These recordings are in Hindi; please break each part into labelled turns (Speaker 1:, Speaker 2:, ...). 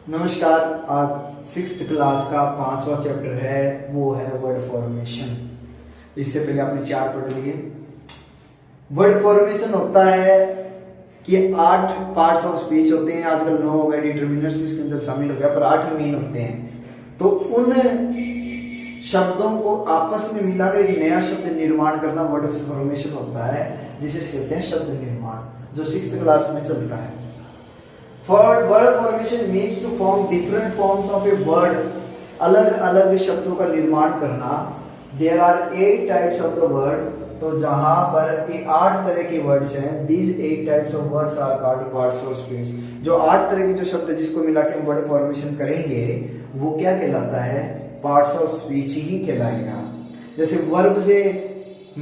Speaker 1: नमस्कार। आज 6th क्लास का 5वां चैप्टर है, वो है वर्ड फॉर्मेशन। इससे पहले आपने 4 पढ़ लिए। वर्ड फॉर्मेशन होता है कि 8 पार्ट्स ऑफ स्पीच होते हैं। आजकल 9 हो गए, डिटर्मिनर्स भी इसके अंदर शामिल हो गया, पर 8 मेन होते हैं। तो उन शब्दों को आपस में मिलाकर एक नया शब्द निर्माण करना वर्ड फॉर्मेशन होता है, जिसे कहते हैं शब्द निर्माण, जो 6th क्लास में चलता है। Word formation means to form different forms of a word, अलग अलग शब्दों का निर्माण करना। There are 8 types of the word, तो जहां पर 8 तरह के वर्ड्स हैं, these 8 types of words are called parts of speech. जो 8 तरह के जो शब्द जिसको मिला के हम वर्ड फॉर्मेशन करेंगे, वो क्या कहलाता है? पार्ट्स ऑफ स्पीच ही कहलाएगा। जैसे वर्ब से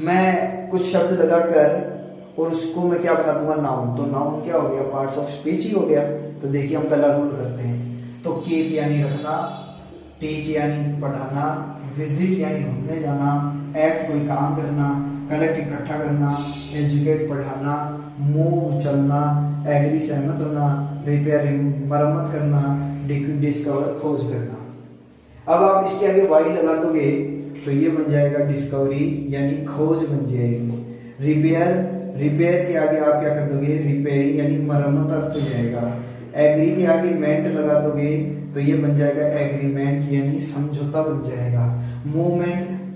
Speaker 1: मैं कुछ शब्द लगाकर और उसको मैं क्या बना दूंगा? नाउन। तो नाउन क्या हो गया? पार्ट्स ऑफ स्पीच ही हो गया। तो देखिए हम पहला रूल करते हैं। तो कीप यानी रखना, टीच यानी पढ़ाना, विजिट यानी घूमने जाना, एक्ट कोई काम करना, कलेक्ट इकट्ठा करना, एजुकेट पढ़ाना, मूव चलना, एग्री सहमत होना, रिपेयर मरम्मत करना, डिस्कवर खोज करना। अब आप इसके आगे वाई लगा दोगे तो ये बन जाएगा डिस्कवरी यानी खोज बन जाएगी। रिपेयर के आगे आप क्या कर दोगे? रिपेयरिंग यानी मरम्मत अर्थ हो जाएगा। एग्री के आगे मेंट लगा दोगे तो ये बन जाएगा एग्रीमेंट यानी समझौता बन जाएगा।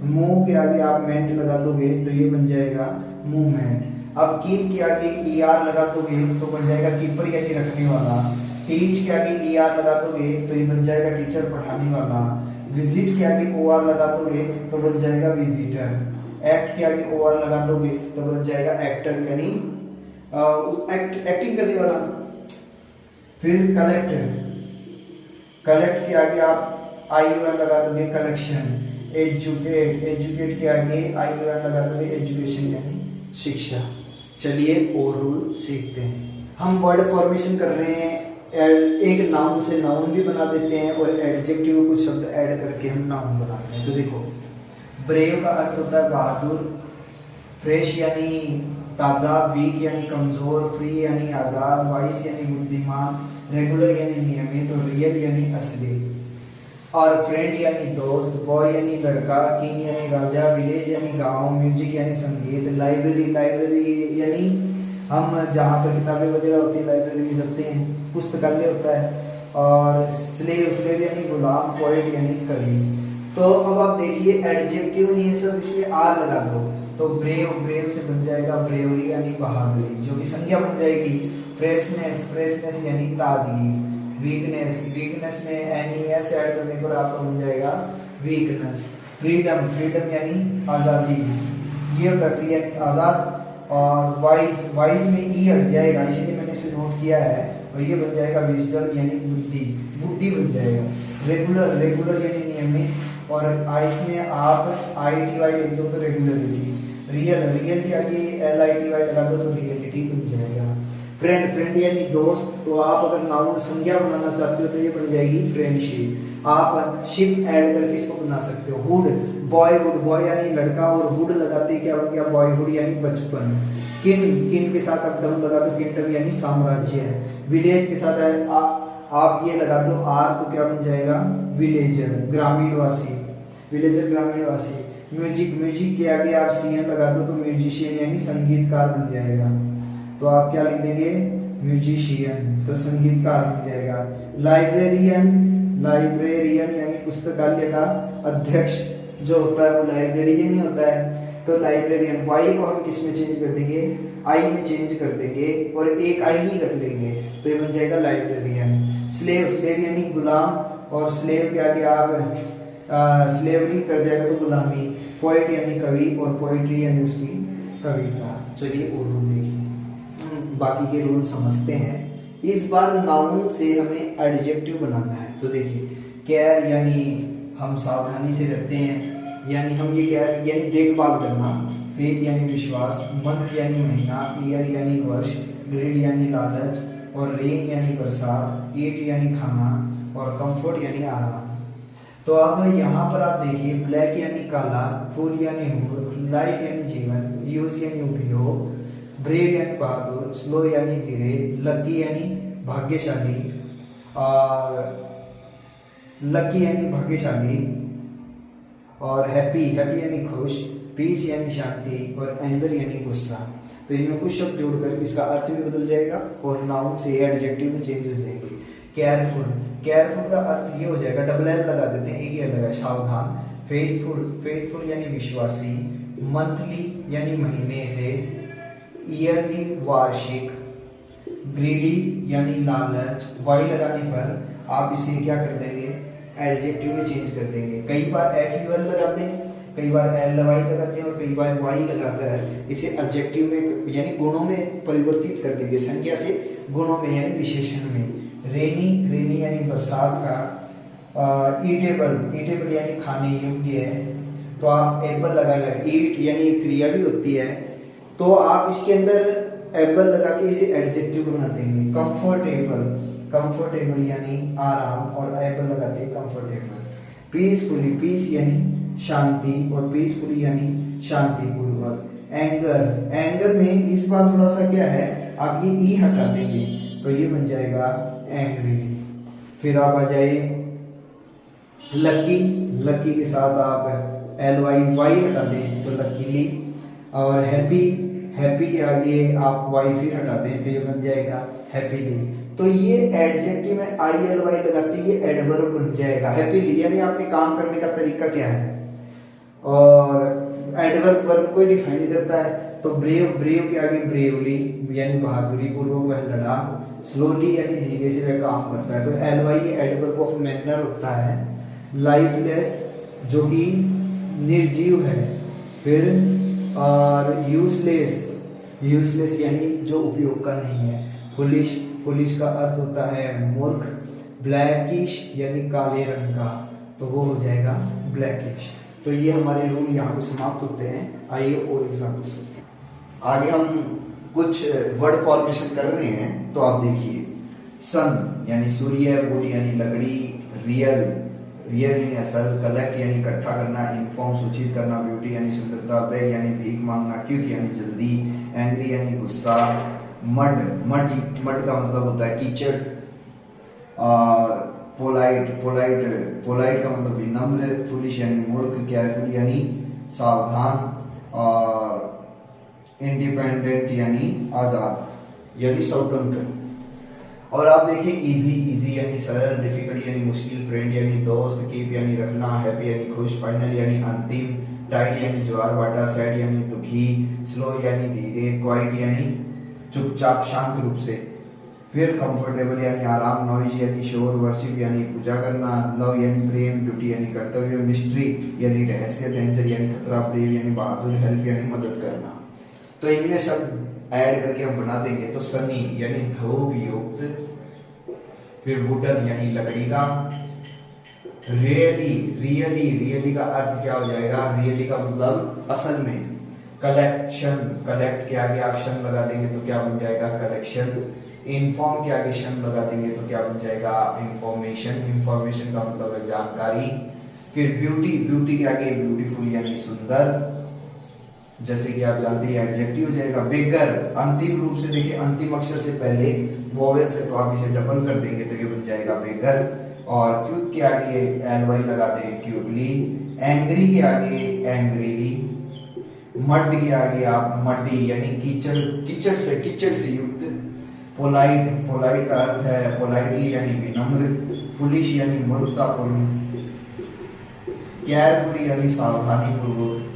Speaker 1: मूव के आगे आप मेंट लगा दोगे तो ये बन जाएगा मूवमेंट। अब कीप के आगे ER लगा दोगे तो बन जाएगा कीपर यानी रखने वाला। टीच के आगे ER लगा दोगे तो ये बन जाएगा टीचर पढ़ाने वाला। विजिट के आगे OR लगा दोगे तो बन जाएगा विजिटर। एक्ट के आगे OR लगा दोगे तो बन जाएगा एक्टर यानी एक्टिंग करने वाला। फिर कलेक्ट के आगे आप IUN लगा दोगे कलेक्शन। एजुकेट के आगे IUN लगा दोगे एजुकेशन यानी शिक्षा। चलिए और रूल सीखते हैं। हम वर्ड फॉर्मेशन कर रहे हैं, एक नाउन से नाउन भी बना देते हैं और एडजेक्टिव कुछ शब्द ऐड करके हम नाउन बनाते हैं। तो देखो, ब्रेव का अर्थ होता है बहादुर, फ्रेश यानी ताज़ा, वीक यानी कमज़ोर, फ्री यानी आज़ाद, वाइस यानी बुद्धिमान, रेगुलर यानी नियमित और रियल यानी असली। और फ्रेंड यानी दोस्त, बॉय यानी लड़का, किंग यानी राजा, विलेज यानी गांव, म्यूजिक यानी संगीत, लाइब्रेरी यानी हम जहाँ पर किताबें वगैरह होती हैं लाइब्रेरी में जाते हैं, पुस्तकालय होता है। और स्लेव यानी गुलाम, पोएट यानी कवि। तो अब आप देखिए एडजेक्टिव ये सब इसमें आर लगा दो तो ब्रेव से बन जाएगा ब्रेवरी यानी बहादुरी, जो कि संज्ञा बन जाएगी। फ्रेशनेस यानी ताजगी। वीकनेस में NES ऐड करने पर आपका बन जाएगा वीकनेस। फ्रीडम यानी आज़ादी, ये होता है फ्री यानी आज़ाद। और वाइस में E हट जाएगा, इसीलिए मैंने इसे नोट किया है, और ये बन जाएगा विजडम यानी बुद्धि बन जाएगा। रेगुलर यानी नियमित, और इसमें आप ITY लिख दो तो रेगुलरिटी। रियल के आगे LITY लगा दो तो रियलिटी बन जाएगा। फ्रेंड यानी दोस्त, तो आप अगर नाउन संज्ञा बनाना चाहते हो तो ये बन जाएगी फ्रेंडशिप। आप शिप ऐड करके इसको बना सकते हो। हुड बॉय यानी लड़का, और हुड लगाते क्या बन गया? बॉयहुड यानी बचपन। किन के साथ आप डम लगा दो किंगडम यानी साम्राज्य। विलेज के साथ आप ये लगा दो आर तो क्या बन जाएगा? विलेजर ग्रामीणवासी। म्यूजिक के आगे आप CN लगा दो तो म्यूजिशियन यानी संगीतकार बन जाएगा। तो आप क्या लिख देंगे? म्यूजिशियन, तो संगीतकार बन जाएगा। लाइब्रेरियन यानी पुस्तकालय का अध्यक्ष जो होता है वो लाइब्रेरियन ही होता है। तो लाइब्रेरियन, वाई को हम किस में चेंज कर देंगे? आई में चेंज कर देंगे और एक आई ही रख लेंगे तो ये बन जाएगा लाइब्रेरियन। स्लेव यानी गुलाम, और स्लेव के आगे आप स्लेवरी कर जाएगा तो गुलामी। पोएट यानी कवि, और पोएट्री यानी उसकी कविता। चलिए और रूल देखिए, बाकी के रूल समझते हैं। इस बार नाउन से हमें एडजेक्टिव बनाना है। तो देखिए, केयर यानी हम सावधानी से रहते हैं, यानी हम ये केयर यानी देखभाल करना। फेथ यानी विश्वास, मंथ यानी महीना, ईयर यानी वर्ष, ग्रिड यानी लालच, और रेन यानी बरसात, ईट यानी खाना, और कंफर्ट यानी आराम। तो अब यहाँ पर आप देखिए, ब्लैक यानी काला, फुल यानी मूर्ख, लाइफ यानी जीवन, यूज यानी उपयोग, ब्रेव यानी बहादुर, स्लो यानी धीरे, लकी यानी भाग्यशाली, और लकी यानी भाग्यशाली, और हैप्पी यानी खुश, पीस यानी शांति, और एंगर यानी गुस्सा। तो इनमें कुछ शब्द जोड़कर इसका अर्थ भी बदल जाएगा और नाउन से एडजेक्टिव में चेंज हो जाएंगे। केयरफुल का अर्थ ये हो जाएगा, डबल एल लगा देते हैं, एक ही लगा है, सावधान। फेथफुल यानी विश्वासी, मंथली यानी महीने से, ईयरली वार्षिक, ग्रीडी यानी लालच। वाई लगाने पर आप इसे क्या कर देंगे, एडजेक्टिव में चेंज कर देंगे। कई बार FUL लगाते हैं, कई बार LY लगाते हैं, और कई बार Y लगाकर इसे एडजेक्टिव में यानी गुणों में परिवर्तित कर देंगे, संज्ञा से गुणों में यानी विशेषण में। रेनी यानी बरसात का। ईटेबल यानी खाने योग्य है, तो आप एबल लगाकर, ईट यानी क्रिया भी होती है, तो आप इसके अंदर एबल लगा के इसे एडजेक्टिव बना देंगे। कंफर्टेबल यानी आराम, और एबल लगाते हैं कंफर्टेबल। पीस यानी शांति, और पीसफुली यानी शांतिपूर्वक। एंगर में इस बार थोड़ा सा क्या है, आप ये ई हटा देंगे तो ये बन जाएगा एंग्रीली। फिर आप आ जाए लकी के साथ आप LY हटा दें तो लकीली, और हैप्पी के आगे आप Y फिर हटा दें तो ये बन जाएगा हैप्पीली। तो ये एडजेक्टिव में ILY लगाते ये एडवर्ब बन जाएगा हैप्पीली, यानी आपके काम करने का तरीका क्या है। और एडवर्ब वर्ब को डिफाइन करता है, तो ब्रेव के आगे ब्रेवली यानी बहादुरी पूर्वक वह लड़ा। स्लोली यानी धीरे से वह काम करता है, तो LY ये एडवर्ब ऑफ मैनर होता है। लाइफलेस जो कि निर्जीव है। फिर और यूजलेस यानी जो उपयोग का नहीं है। फुलिश का अर्थ होता है मूर्ख। ब्लैकिश यानी काले रंग का, तो वो हो जाएगा ब्लैकिश। तो ये हमारे रूल यहाँ पे समाप्त होते हैं। आइए और एग्जाम्पल से आगे हम कुछ वर्ड फॉर्मेशन कर रहे हैं, तो आप देखिए। सन यानी सूर्य, वुड यानी लकड़ी, रियल यानी असल, कलेक्ट यानी इकट्ठा करना, इन्फॉर्म सूचित करना, ब्यूटी यानी सुंदरता, बेग यानी भीख मांगना, क्विक यानी जल्दी, एंग्री यानी गुस्सा, मड का मतलब होता है कीचड़, और पोलाइट का मतलब विनम्र, फुलिश यानी मूर्ख, केयरफुल यानी सावधान, और इंडिपेंडेंट यानी आजाद यानी स्वतंत्र। और आप देखिए इजी यानी सरल, डिफिकल्ट यानी मुश्किल, फ्रेंड यानी दोस्त, कीप यानी रखना, हैप्पी यानी खुश, फाइनल यानी अंतिम, टाइट यानी ज्वार भाटा, सैड यानी दुखी, स्लो यानी धीरे, क्वाइट यानी चुपचाप शांत रूप से। फिर कंफर्टेबल यानी आराम, नॉइज यानी शोर, वर्शिप यानी पूजा करना, लव यानी प्रेम, ड्यूटी यानी कर्तव्य, मिस्ट्री यानी रहस्य, डेंजर यानी खतरा, ब्रेव यानी बहादुर, हेल्प यानी मदद करना। तो इनमें सब ऐड करके हम बना देंगे, तो सनी यानी धूप युक्त, फिर वुडन यानी लकड़ी का, रियली का अर्थ क्या हो जाएगा, रियली का मतलब असल में। कलेक्ट के आगे आप शन लगा देंगे तो क्या बन जाएगा, कलेक्शन। इन्फॉर्म के आगे शन लगा देंगे तो क्या बन जाएगा, इंफॉर्मेशन का मतलब है जानकारी। फिर ब्यूटी के आगे ब्यूटीफुल यानी सुंदर, जैसे कि आप जानते हैं एडजेक्टिव हो जाएगा। बेगर अंतिम रूप से, देखिए अंतिम अक्षर से पहले वोवेल से, तो आप इसे डबल कर देंगे तो ये बन जाएगा बेगर। और क्विक के आगे LY लगा देंगे क्विकली, एंग्री के आगे एंग्रीली, मड के आगे आप मडी यानी कीचड़ से युक्त। पोलाइट का अर्थ है पोलाइटली यानी विनम्र, फुलिश यानी मूर्खतापूर्ण, केयरफुली यानी सावधानी पूर्वक,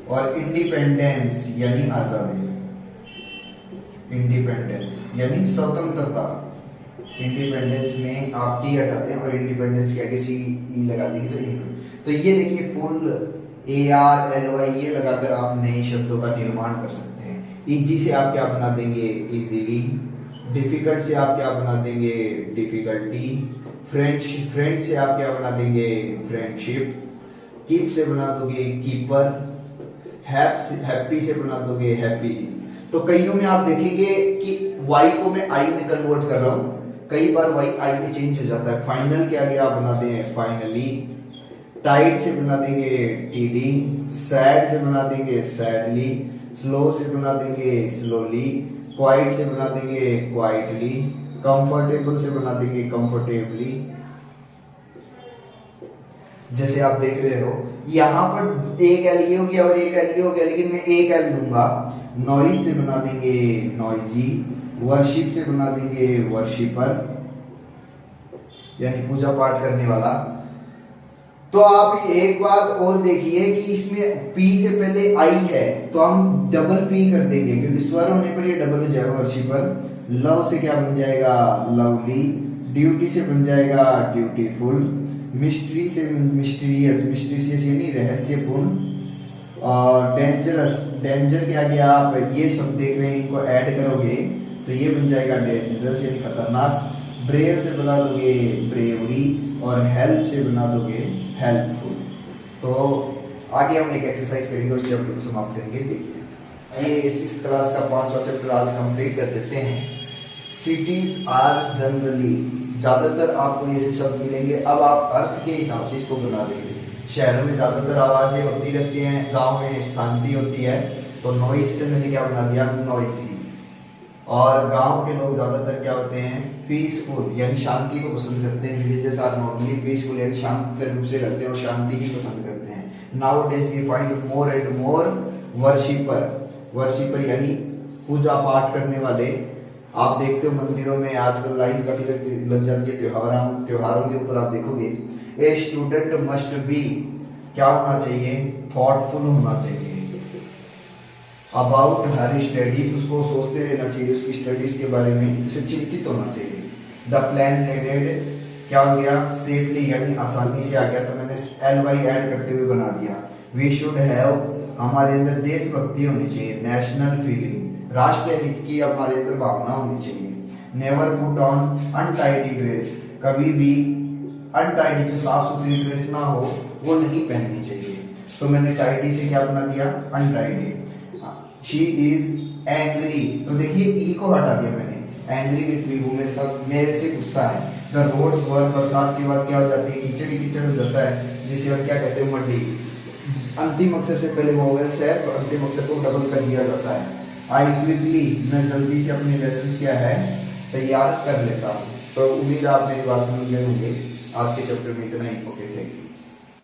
Speaker 1: और इंडिपेंडेंस यानी आजादी, इंडिपेंडेंस यानी स्वतंत्रता। इंडिपेंडेंस में आप टी हटाते हैं और इंडिपेंडेंस के आगे CE लगा देंगे तो ये देखिए फुल ARLY ये लगाकर आप नए शब्दों का निर्माण कर सकते हैं। इजी से आप क्या बना देंगे, इजीली। डिफिकल्ट से आप क्या बना देंगे, डिफिकल्टी। फ्रेंड से आप क्या बना देंगे, फ्रेंडशिप। कीप से बना दोगे कीपर। हैप्पी से बना दोगे हैप्पी। तो कईयों में आप देखेंगे कि Y को मैं I में कन्वर्ट कर रहा हूं, कई बार Y I में चेंज हो जाता है। फाइनल के आगे आप बना दें फाइनली। टाइट से बना देंगे TD। सैड से बना देंगे सैडली। स्लो से बना देंगे स्लोली। क्वाइट से बना देंगे क्वाइटली। कंफर्टेबल से बना देंगे कंफर्टेबली। जैसे आप देख रहे हो यहाँ पर एक एल ये हो गया और एक एल ये हो गया, लेकिन मैं एक एल लूंगा। नॉइज से बना देंगे नॉइजी, वर्शिप से बना देंगे वर्शिपर, यानी पूजा पाठ करने वाला। तो आप एक बात और देखिए कि इसमें पी से पहले आई है तो हम डबल पी कर देंगे, क्योंकि स्वर होने पर ये डबल हो जाएगा वर्शिपर। लव से क्या बन जाएगा लवली, ड्यूटी से बन जाएगा ड्यूटीफुल, मिस्ट्री से मिस्टीरियस, मिस्टीरियस यानी रहस्यपूर्ण, और डेंजरस, डेंजर के आगे आप ये शब्द देख रहे हैं इनको ऐड करोगे तो ये बन जाएगा डेंजरस यानी खतरनाक। ब्रेव से बना दोगे ब्रेवरी और हेल्प से बना दोगे हेल्पफुल। तो आगे हम एक एक्सरसाइज करेंगे और चैप्टर को समाप्त करेंगे। देखिए ये 6th क्लास का 5वां चैप्टर आज कंप्लीट कर देते हैं। सिटीज आर जनरली, ज्यादातर आपको ये शब्द मिलेंगे। अब आप अर्थ के हिसाब से इसको बना देंगे। शहरों में ज्यादातर आवाजें होती रहती हैं, गांव में शांति होती है, तो नॉइज से मैंने क्या बना दिया नॉइजी। और गांव के लोग ज्यादातर क्या होते हैं पीसफुल, यानी शांति को पसंद करते हैं। विलेजेस आर नॉर्मली पीसफुल, यानी शांत रूप से रहते हैं और शांति की पसंद करते हैं। Nowadays we find more and more worshipper, worshipper यानी पूजा पाठ करने वाले। आप देखते हो मंदिरों में आजकल लाइन काफी लग जाती है त्योहारों के ऊपर। आप देखोगे ए स्टूडेंट मस्ट बी, क्या होना चाहिए थॉटफुल होना चाहिए। अबाउट हर स्टडीज, उसको सोचते रहना चाहिए उसकी स्टडीज के बारे में, उसे चिंतित होना चाहिए। द प्लान लेडेड क्या हो गया सेफली, यानी आसानी से आ गया, तो मैंने ly ऐड करते हुए बना दिया। वी शुड हैव, हमारे अंदर देशभक्ति होनी चाहिए। नेशनल फीलिंग, राष्ट्रीय हित की हमारे अंदर भावना होनी चाहिए। Never put on untidy dress, कभी भी अनटाइडी जो साफ सुथरी ड्रेस ना हो वो नहीं पहननी चाहिए। तो मैंने टाइडी से क्या बना दिया अनटाइडी। शी इज एंग्री, तो देखिए ई को हटा दिया मैंने, एंग्री विथ मी, वो मेरे साथ मेरे से गुस्सा है। द रोड्स वर, बरसात के बाद क्या हो जाती है कीचड़ ही कीचड़ हो जाता है, जिसे हम क्या कहते हैं मड्डी। अंतिम अक्षर से पहले वोवेल्स है तो अंतिम अक्षर को डबल कर दिया जाता है। आई क्विकली, मैं जल्दी से अपने लेसन क्या है तैयार कर लेता हूँ। तो उम्मीद आप मेरी बात समझ गए होंगे। आज के चैप्टर में इतना ही। Okay, thank you.